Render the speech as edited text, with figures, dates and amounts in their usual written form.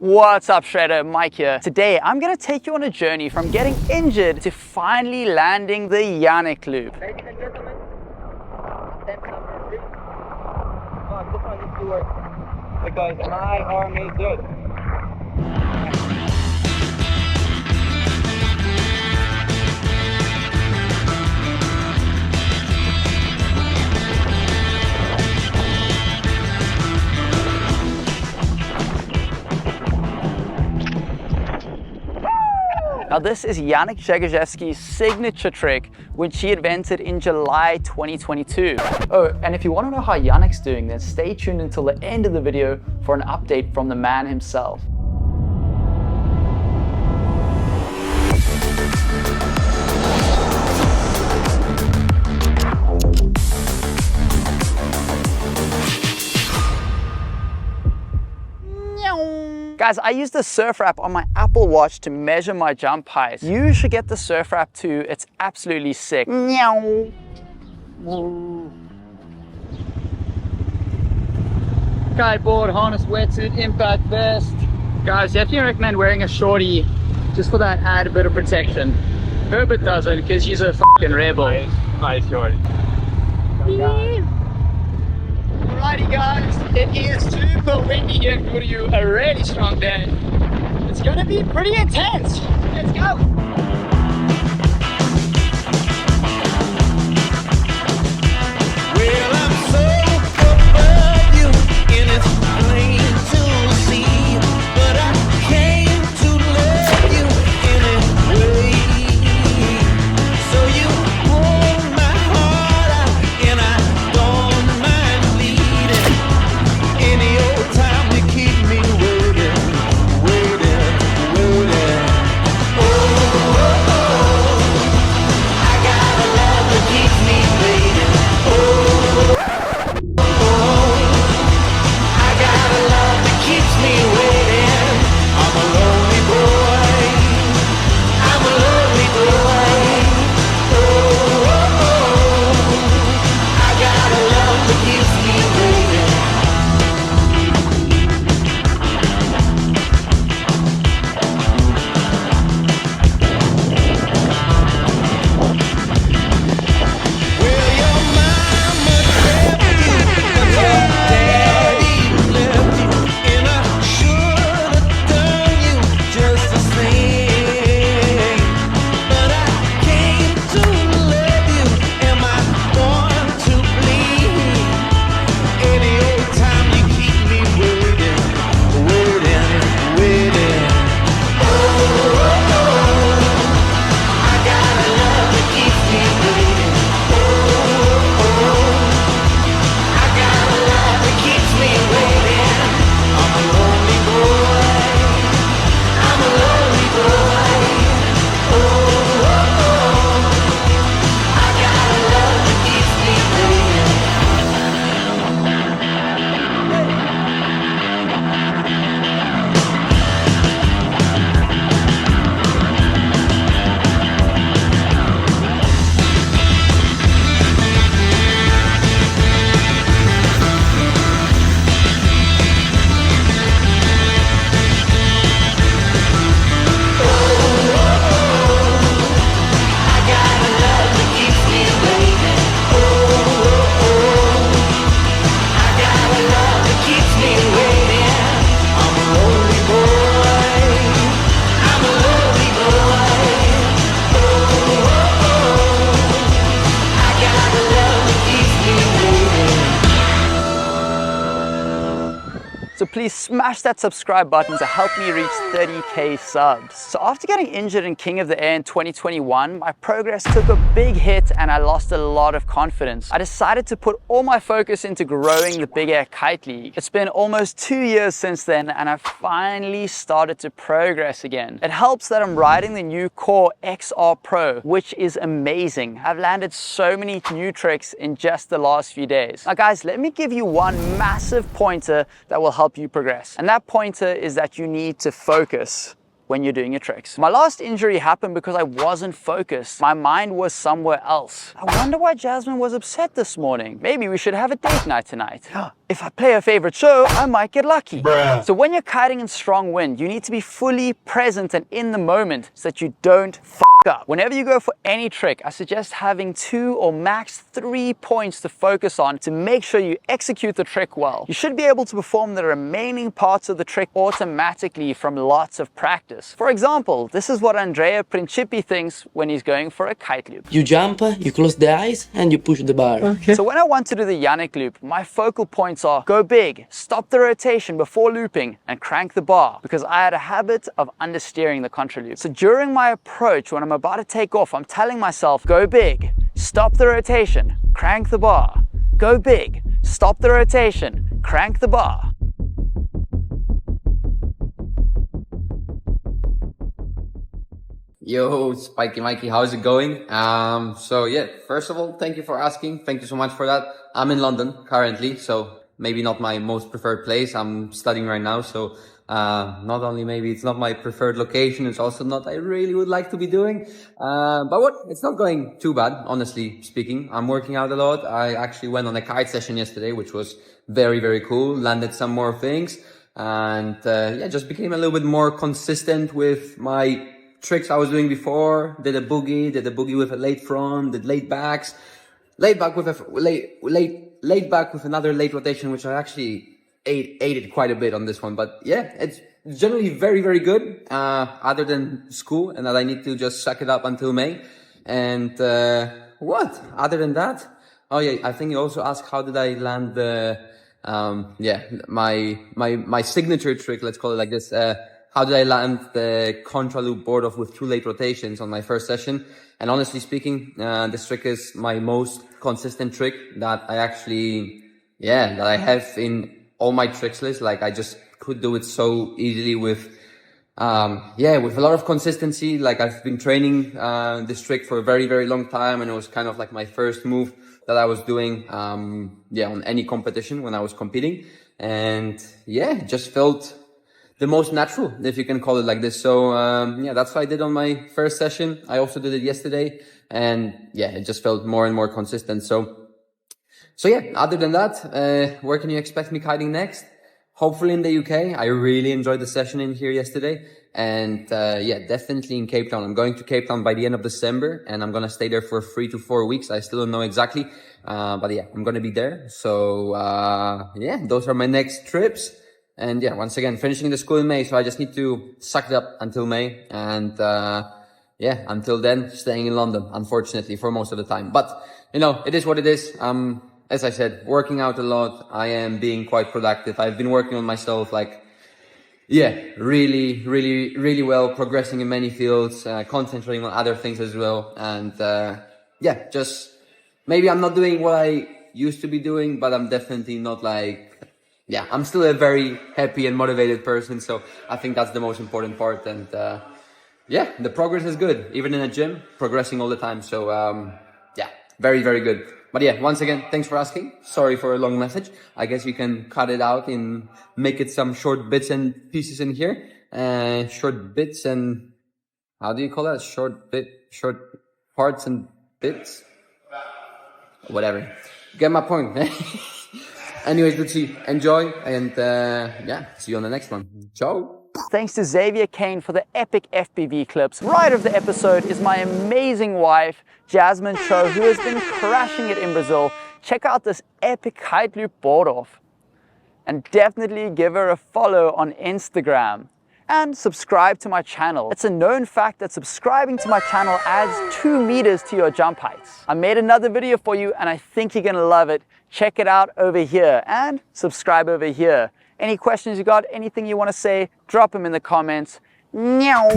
What's up, Shredder? Mike here. Today, I'm gonna take you on a journey from getting injured to finally landing the Janek Loop. Ladies and gentlemen, attempt number 3. Oh, this one needs to work because my arm is good. Now this is Janek Grzegorzewski's signature trick, which he invented in July 2022. Oh, and if you want to know how Janek's doing, then stay tuned until the end of the video for an update from the man himself. Guys, I use the SURFR app on my Apple Watch to measure my jump height. You should get the SURFR app too, it's absolutely sick. Kiteboard, harness, wetsuit, impact vest. Guys, definitely recommend wearing a shorty just for that added bit of protection. Herbert doesn't because she's a fucking rebel. Nice shorty. Alrighty guys, it is super windy here in Goodyear, a really strong day. It's gonna be pretty intense. Let's go! Well, I'm so above you, and it's plain to see, but I came to love you anyway. So you hold my heart out, and I don't mind bleeding. Any old time to keep me waiting, waiting, waiting. Oh, oh, oh, I got a love that keeps me waiting. Oh, oh, I got a love that keeps me waiting. I'm a lonely boy. I'm a lonely boy. Oh, oh, oh, I got a love that keeps me waiting. Well, your mama left you, and your daddy left you, and I should have done you just the same. But I came to love you. Am I born to bleed? Any old time you keep me waiting, waiting, waiting. Oh, oh, oh, I got a love that keeps me waiting. Oh, oh, I got a love that keeps me waiting. I'm a lonely boy. I'm a lonely boy. Oh, oh, I got a love that keeps me waiting. I got a love that keeps me waiting. Oh, I got a love that keeps me waiting. I'm a lonely boy. I'm a lonely boy. Oh, I got a love that keeps me waiting. So please smash that subscribe button to help me reach 30k subs. So after getting injured in King of the Air in 2021, my progress took a big hit and I lost a lot of confidence. I decided to put all my focus into growing the Big Air Kite League. It's been almost 2 years since then and I finally started to progress again. It helps that I'm riding the new Core XR Pro, which is amazing. I've landed so many new tricks in just the last few days. Now guys, let me give you one massive pointer that will help you progress. And that pointer is that you need to focus when you're doing your tricks. My last injury happened because I wasn't focused. My mind was somewhere else. I wonder why Jasmine was upset this morning. Maybe we should have a date night tonight. if I play a favorite show, I might get lucky. So when you're kiting in strong wind, you need to be fully present and in the moment so that you don't f up. Whenever you go for any trick, I suggest having 2 or max 3 points to focus on to make sure you execute the trick well. You should be able to perform the remaining parts of the trick automatically from lots of practice. For example, this is what Andrea Principi thinks when he's going for a kite loop. You jump, you close the eyes, and you push the bar. Okay. So when I want to do the Janek loop, my focal points are go big, stop the rotation before looping, and crank the bar, because I had a habit of understeering the contra loop. So during my approach, when I'm about to take off, I'm telling myself, go big, stop the rotation, crank the bar. Go big, stop the rotation, crank the bar. Yo, Spiky Mikey, how's it going? So yeah, first of all, thank you for asking. Thank you so much for that. I'm in London currently, so maybe not my most preferred place. I'm studying right now, so not only maybe it's not my preferred location, it's also not I really would like to be doing. But what? It's not going too bad, honestly speaking. I'm working out a lot. I actually went on a kite session yesterday, which was very, very cool. Landed some more things, and yeah, just became a little bit more consistent with my tricks I was doing before. Did a boogie with a late front, did late backs, laid back with another late rotation, which I actually ate it quite a bit on this one. But yeah, it's generally very, very good, other than school, and that I need to just suck it up until May. And what? Other than that, oh yeah, I think you also asked how did I land the my signature trick, let's call it like this. How did I land the contra loop board off with 2 late rotations on my first session? And honestly speaking, this trick is my most consistent trick that I actually, that I have in all my tricks list. Like I just could do it so easily with a lot of consistency. Like I've been training this trick for a very, very long time, and it was kind of like my first move that I was doing on any competition when I was competing. And yeah, it just felt the most natural, if you can call it like this. So that's what I did on my first session. I also did it yesterday, and yeah, it just felt more and more consistent. So yeah, other than that, where can you expect me kiting next? Hopefully in the UK. I really enjoyed the session in here yesterday, and definitely in Cape Town. I'm going to Cape Town by the end of December, and I'm gonna stay there for 3 to 4 weeks. I still don't know exactly, but yeah, I'm gonna be there. So those are my next trips. And yeah, once again, finishing the school in May, so I just need to suck it up until May. And until then, staying in London, unfortunately, for most of the time. But, it is what it is. As I said, working out a lot. I am being quite productive. I've been working on myself, really, really, really well, progressing in many fields, concentrating on other things as well. And just maybe I'm not doing what I used to be doing, but I'm definitely not I'm still a very happy and motivated person, so I think that's the most important part. And the progress is good, even in a gym, progressing all the time. So very, very good. But yeah, once again, thanks for asking. Sorry for a long message. I guess you can cut it out and make it some short bits and pieces in here. Short bits and how do you call that? Short parts and bits? Whatever. Get my point. Anyways, let's see. Enjoy, and see you on the next one. Ciao. Thanks to Xavier Kane for the epic FPV clips. Right of the episode is my amazing wife, Jasmine Cho, who has been crushing it in Brazil. Check out this epic kite loop board off. And definitely give her a follow on Instagram. And subscribe to my channel. It's a known fact that subscribing to my channel adds 2 meters to your jump heights. I made another video for you, and I think you're gonna love it. Check it out over here and subscribe over here. Any questions you got, anything you want to say, drop them in the comments. Meow.